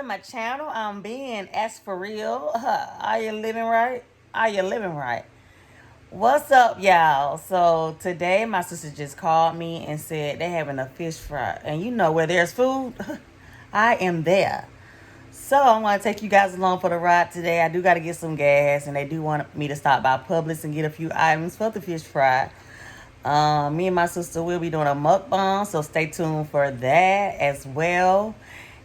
my channel. I'm being asked for real. Are you living right? Are you living right? What's up, y'all? So today my sister just called me and said they having a fish fry. And you know where there's food, I am there. So I'm going to take you guys along for the ride today. I do got to get some gas, and they do want me to stop by Publix and get a few items for the fish fry. Me and my sister will be doing a mukbang, so stay tuned for that as well.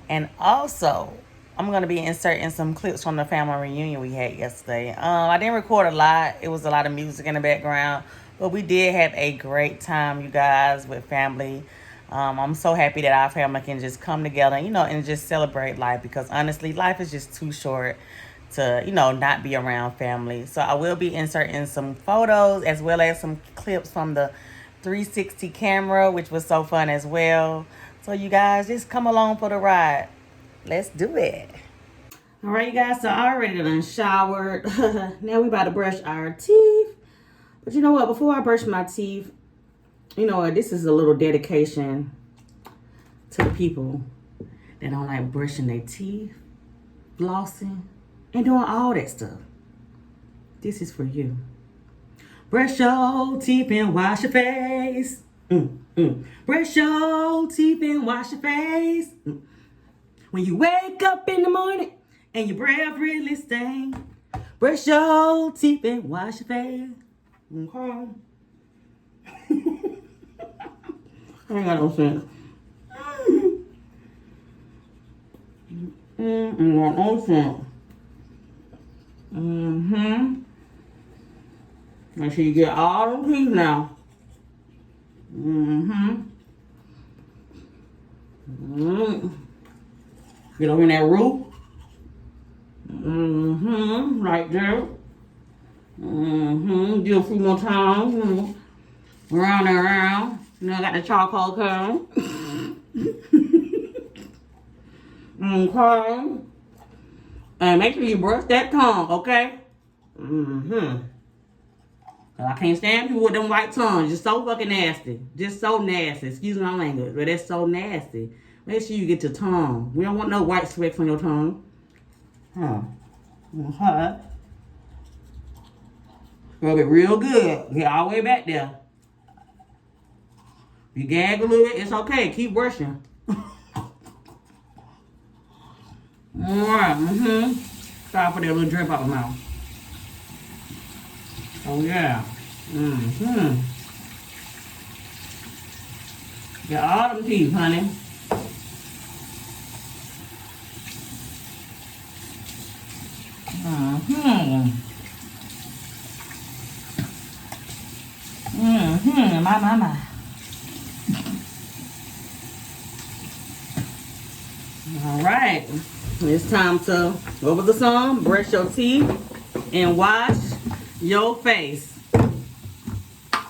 And also, I'm going to be inserting some clips from the family reunion we had yesterday. I didn't record a lot. It was a lot of music in the background, but we did have a great time, you guys, with family. I'm so happy that our family can just come together, and just celebrate life, because honestly, life is just too short to, not be around family. So I will be inserting some photos as well as some clips from the 360 camera, which was so fun as well. So you guys just come along for the ride. Let's do it. All right, you guys, so I already done showered. Now we about to brush our teeth. But you know what? Before I brush my teeth, you know what? This is a little dedication to the people that don't like brushing their teeth, flossing, and doing all that stuff. This is for you. Brush your teeth and wash your face. Brush your teeth and wash your face. When you wake up in the morning and your breath really stinks, brush your teeth and wash your face. Okay. I ain't got no sense. Ain't got no sense. Make sure you get all them teeth now. Get over in that roof. Right there. Do a few more times. Round and around. I got the charcoal comb. Okay. And make sure you brush that tongue, okay? I can't stand people with them white tongues. Just so fucking nasty. Just so nasty. Excuse my language, but that's so nasty. Make sure you get your tongue. We don't want no white specks on your tongue. Rub it real good. Get all the way back there. If you gag a little bit, it's okay. Keep brushing. Alright, Sorry for that little drip out of my mouth. Oh yeah. Get all them teeth, honey. My. All right. It's time to, what was the song? Brush your teeth and wash your face.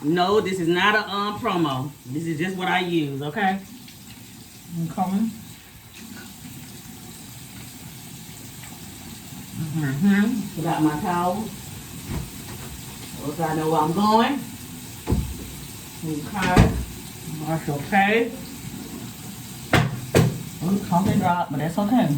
No, this is not a promo. This is just what I use, okay? Okay. Got my towel. So I know where I'm going. Okay. Wash your face. Oh, something dropped, but that's okay.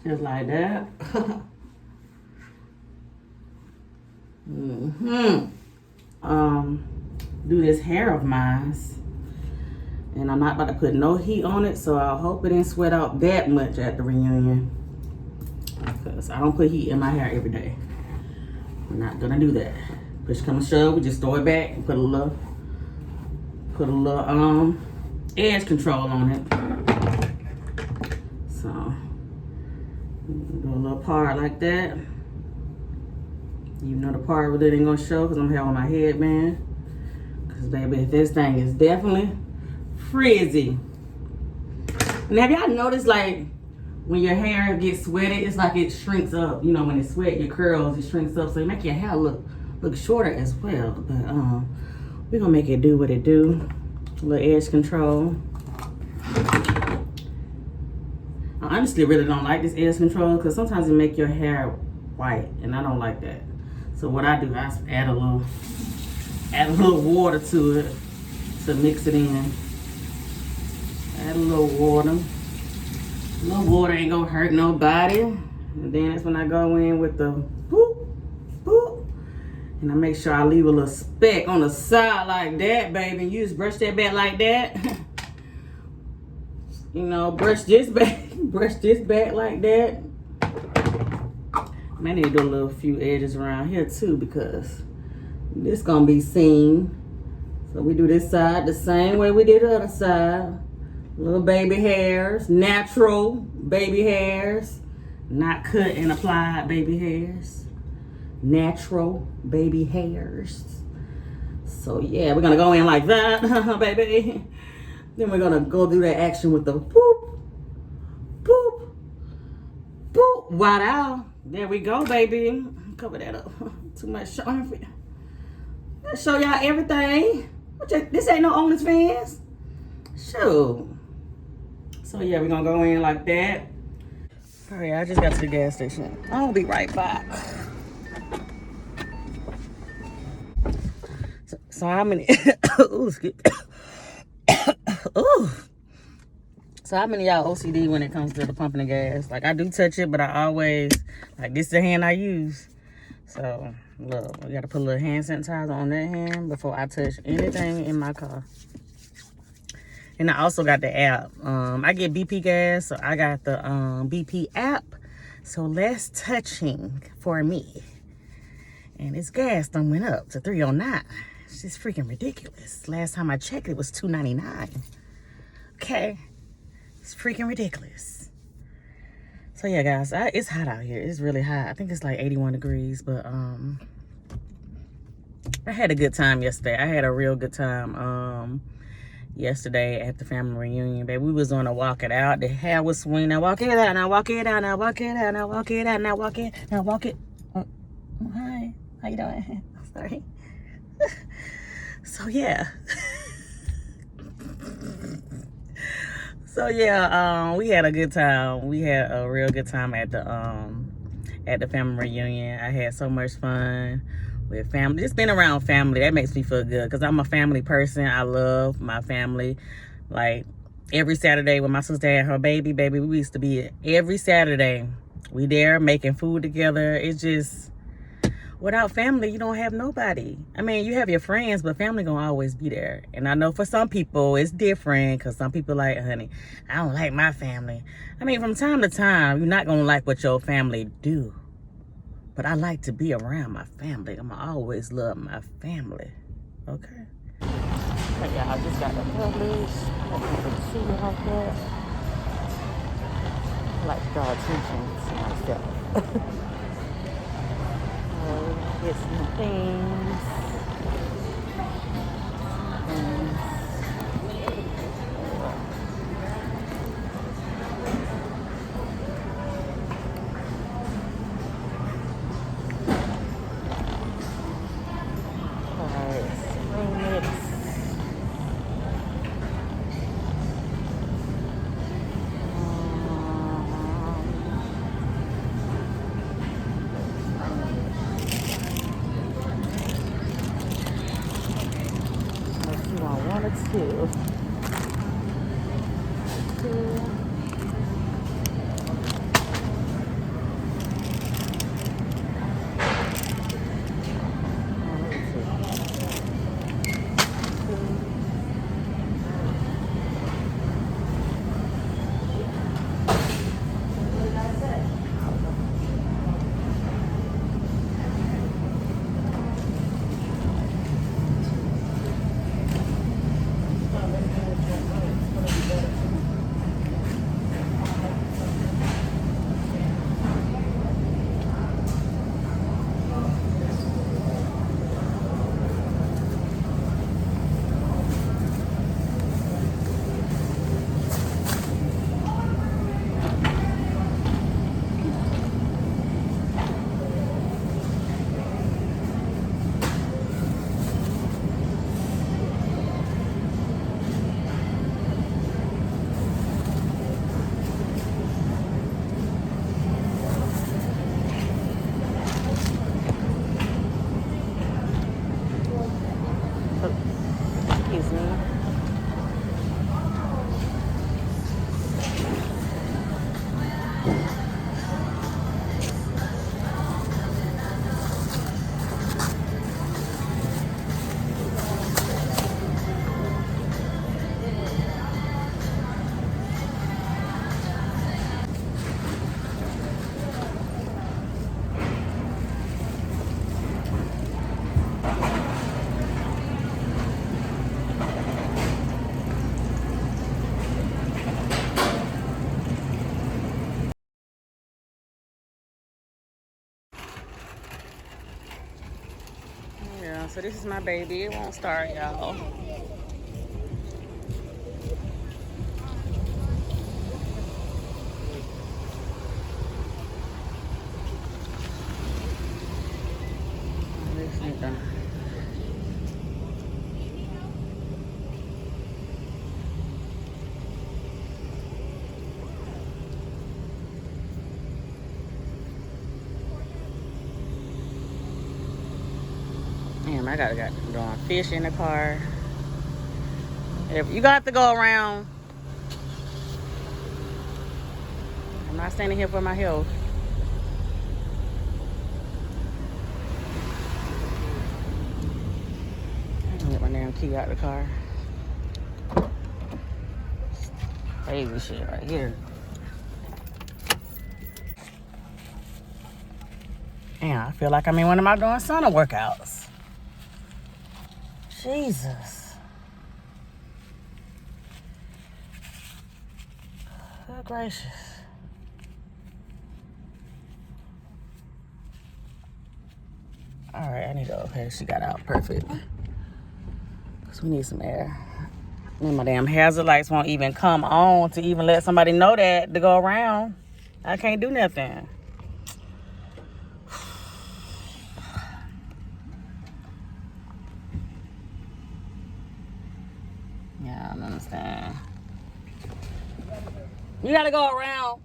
Just like that. Do this hair of mine. And I'm not about to put no heat on it, so I hope it didn't sweat out that much at the reunion. Because I don't put heat in my hair every day. We're not gonna do that. Push come to shove, we just throw it back and put a little edge control on it. So do a little part like that. Even though the part really ain't gonna show because I'm here on my headband. Because baby, this thing is definitely frizzy. And have y'all noticed, like, when your hair gets sweaty, it's like it shrinks up. When it sweat, your curls, it shrinks up, so it make your hair look shorter as well. But we're gonna make it do what it do. A little edge control. I honestly really don't like this edge control because sometimes it make your hair white, and I don't like that. So what I do, I add a little water to it to mix it in. Add a little water. A little water ain't gonna hurt nobody. And then that's when I go in with the boop, boop. And I make sure I leave a little speck on the side like that, baby. You just brush that back like that. You know, brush this back, brush this back like that. I need to do a little few edges around here too because this gonna be seen. So we do this side the same way we did the other side. Little baby hairs, natural baby hairs, not cut and applied baby hairs. Natural baby hairs. So yeah, we're gonna go in like that, baby. Then we're gonna go do that action with the boop, boop, boop, wow. There we go, baby. Cover that up. Too much showing for you. Let's show y'all everything. This ain't no OnlyFans. Sure. So yeah, we're gonna go in like that. All right, I just got to the gas station. I'll be right back. So how many? Ooh, excuse. Ooh. So how many y'all OCD when it comes to the pumping the gas? Like I do touch it, but I always like this is the hand I use. So look, we gotta put a little hand sanitizer on that hand before I touch anything in my car. And I also got the app. I get BP gas, so I got the BP app. So less touching for me. And its gas done went up to $3.09. It's just freaking ridiculous. Last time I checked, it was $2.99. Okay, it's freaking ridiculous. So yeah, guys, it's hot out here. It's really hot. I think it's like 81 degrees, but I had a good time yesterday. I had a real good time. Yesterday at the family reunion, baby. We was on a walk it out. The hair was swinging. Now walk it out. Now walk it out. Now walk it out. Now walk it out. Now walk it. Now walk it. Oh, hi. How you doing? Sorry. So yeah. So yeah. We had a good time. We had a real good time at the family reunion. I had so much fun with family. Just being around family, that makes me feel good because I'm a family person. I love my family. Like every Saturday when my sister had her baby, we used to be every Saturday. We there making food together. It's just, without family, you don't have nobody. I mean, you have your friends, but family gonna always be there. And I know for some people it's different because some people like, honey, I don't like my family. I mean, from time to time, you're not gonna like what your family do. But I like to be around my family. I'm always love my family. Okay? Okay, yeah, I just got the Publix. I can see it like that. I like to draw attention to myself. Get some things. Two. Yeah, so this is my baby. It won't start, y'all. This nigga. Damn, I got doing fish in the car. You got to go around. I'm not standing here for my health. I can get my damn key out the car. Crazy shit right here. Damn, I feel like I'm in one of my doing sauna workouts. Jesus. Good gracious. All right, I need to, okay, she got out perfect. Because we need some air. And my damn hazard lights won't even come on to even let somebody know that to go around. I can't do nothing. Yeah, I don't understand. You gotta go around.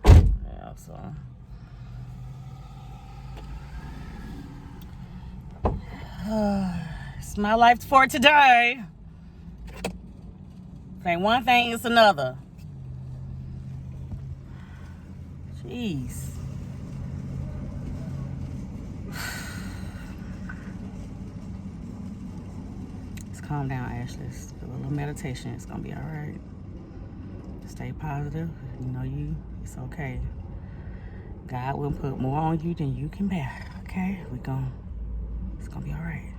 Yeah, so. It's my life for today. Ain't one thing, it's another. Jeez. Just calm down, Ashley. Just do a little meditation. It's gonna be all right. Stay positive. You know it's okay. God will put more on you than you can bear. Okay? It's gonna be all right.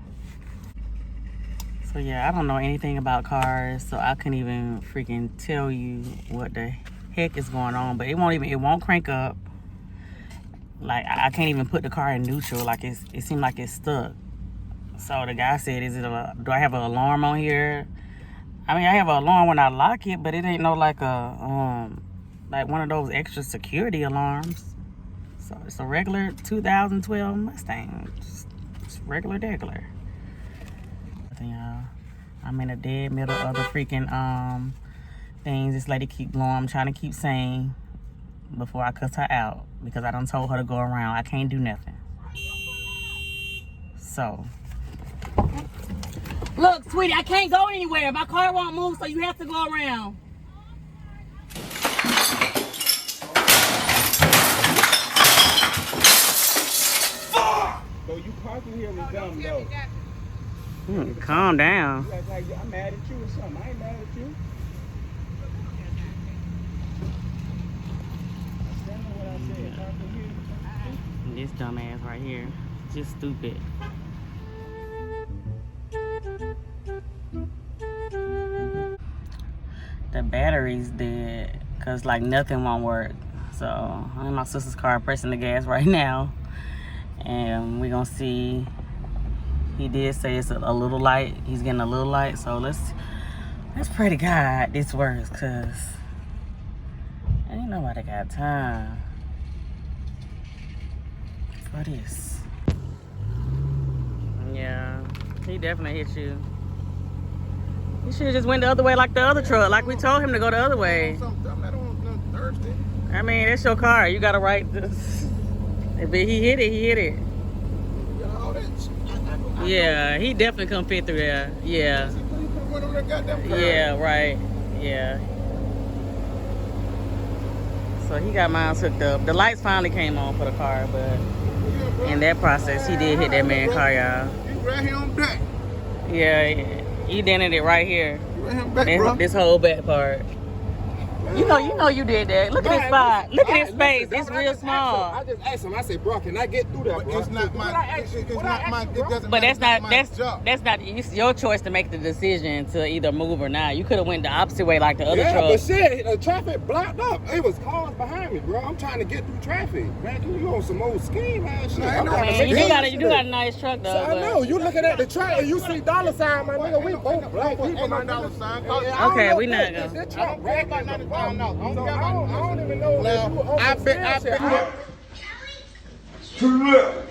So yeah, I don't know anything about cars, so I couldn't even freaking tell you what the heck is going on. But it won't crank up. Like I can't even put the car in neutral. Like it seemed like it's stuck. So the guy said, do I have an alarm on here? I mean, I have an alarm when I lock it, but it ain't no like like one of those extra security alarms. So it's a regular 2012 Mustang. Just regular degular. Y'all, I'm in the dead middle of the freaking things this lady keep blowing. I'm trying to keep saying before I cuss her out because I done told her to go around. I can't do nothing. So look, sweetie, I can't go anywhere. My car won't move, so you have to go around. Fuck! So you parking here was dumb though. Calm down. I'm mad at you or something. I ain't mad at you. I stand on what I said. Parking here. This dumbass right here. Just stupid. The battery's dead because like nothing won't work. So I'm in my sister's car pressing the gas right now, and we're gonna see. He did say it's a little light. He's getting a little light, so let's pray to God this works, cause ain't nobody got time for this. Yeah, he definitely hit you. He should have just went the other way like the other truck, like we told him to go the other way. I mean, it's your car. You got to right this. If he hit it, he hit it. Yeah, he definitely come fit through there. Yeah. Yeah, right. Yeah. So he got mine hooked up. The lights finally came on for the car, but in that process, he did hit that man's car, y'all. Right here on back. Yeah, he dented it right here. Right here back, bro. This whole back part. You know you did that. Look at his spot. Look at his face. It's real small. I just asked him. I said, bro, can I get through that? Bro? It's not my. It's not my. It doesn't. But that's that's not it's your choice to make the decision to either move or not. You could have went the opposite way like the other yeah, truck. but shit, the traffic blocked up. It was cars behind me, bro. I'm trying to get through traffic. Man, you on some old scheme ass shit. You do got a nice truck though. So I know you looking at the truck and you see dollar sign, my nigga. We both black people, my dollar sign. Okay, we not gonna. This truck right by $90,000. I don't even know. Now, I bet. To the left.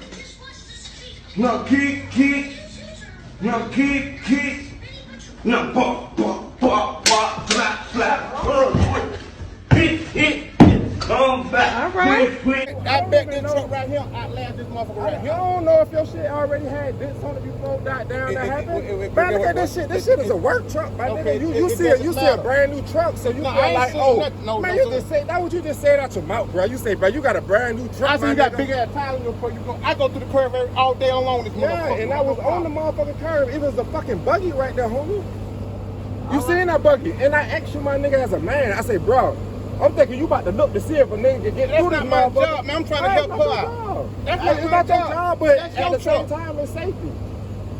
Now keep. Now keep. Now pop, flap. Hit. Come back. All right. Quick. I bet this truck right here outlast this motherfucker right You here. don't know if your shit already had dents on it before that down that happened. Man, look at this shit. This shit is a work truck, my Okay, nigga. You see a brand new truck, so you feel like, oh, man, you just say that what you just said out your mouth, bro. You say, bro, you got a brand new truck. I see you got big ass tires on your car. I go through the curve all day long. This Yeah, motherfucker. and I was on the motherfucking curb. It was a fucking buggy right there, homie. You seen that buggy? And I asked you, my nigga, as a man. I say, bro, I'm thinking you about to look to see if a nigga can get through this not my motherfucker. job, man. I'm trying to help her out. That's not It's my not your job. job, but That's at your the same truck. time, it's safety.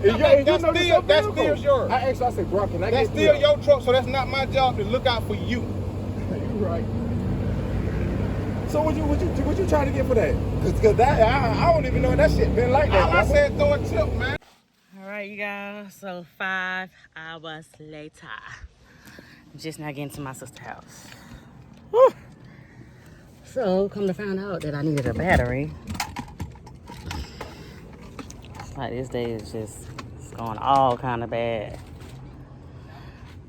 That's still yours. I asked you, I said, bro, can I That's get still through? your truck, so that's not my job to look out for you. You right. So what you trying to get for that? Cause that I don't even know that shit been like that. All I said, throw a tip, man. All right, you guys. So 5 hours later, just now getting to my sister's house. Whew. So come to find out that I needed a battery. It's like this day is just it's going all kind of bad.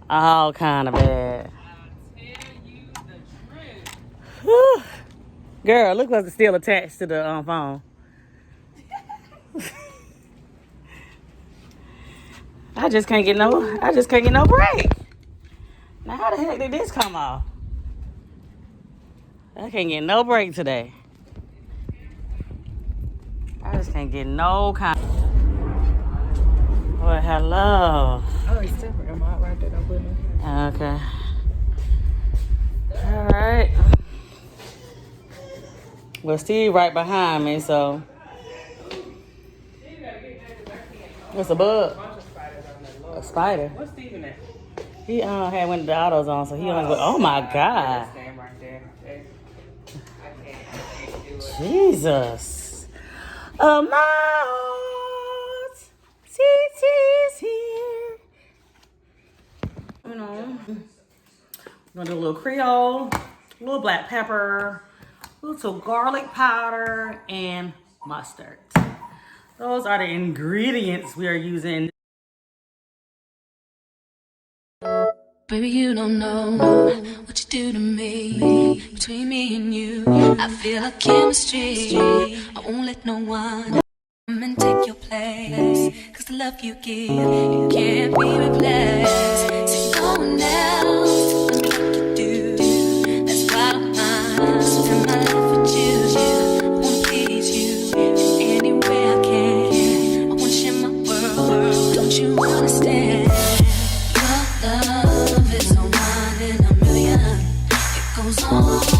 All kind of bad. Whew. Girl, look like it's still attached to the phone. I just can't get no break. Now how the heck did this come off? I can't get no break today. I just can't get no kind. Well, hello. Oh, it's different. I'm out right there. Don't put it. Okay. All right. Well, Steve right behind me, so. What's a bug? A spider. What's Steven at? He had went to the AutoZone, so he only went. Oh my God. Stand right there. I can't do it. Jesus. Amount. TT's here. You know. Gonna do a little Creole, a little black pepper, a little garlic powder, and mustard. Those are the ingredients we are using. Baby, you don't know what you do to me. Between me and you, I feel a chemistry. I won't let no one come and take your place. Cause the love you give, it can't be replaced. So no one else can do like you do. That's why I don't mind spend my life with you. I wanna please you in any way I can. I wanna share my world, don't you understand? Your love is a one in a million. It goes on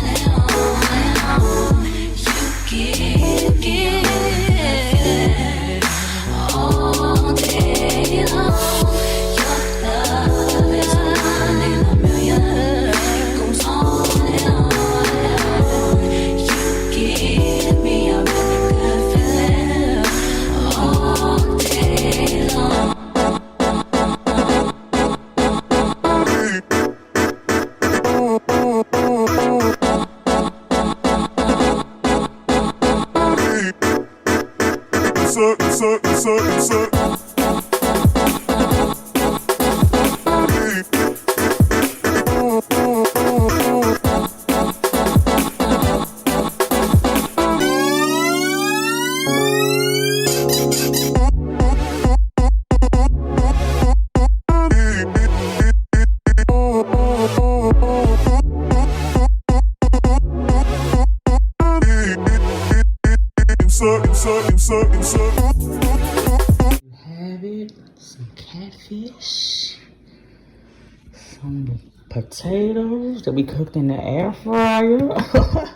and on and on. You give all day long. Your love is a one in a million. It goes on and on and on. You give me a really good feeling all day long. Have it, some catfish, some potatoes that we cooked in the air fryer. A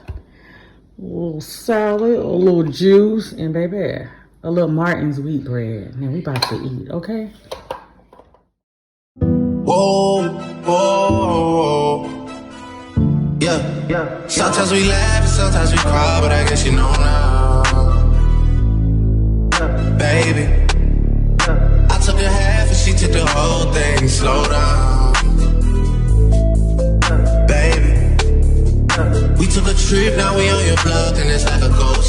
little salad, a little juice, and baby, a little Martin's wheat bread. Now we about to eat, okay? Whoa, whoa, yeah. Sometimes we laugh and sometimes we cry, but I guess you know now, baby. I took a half and she took the whole thing. Slow down, baby. We took a trip, now we on your block and it's like a ghost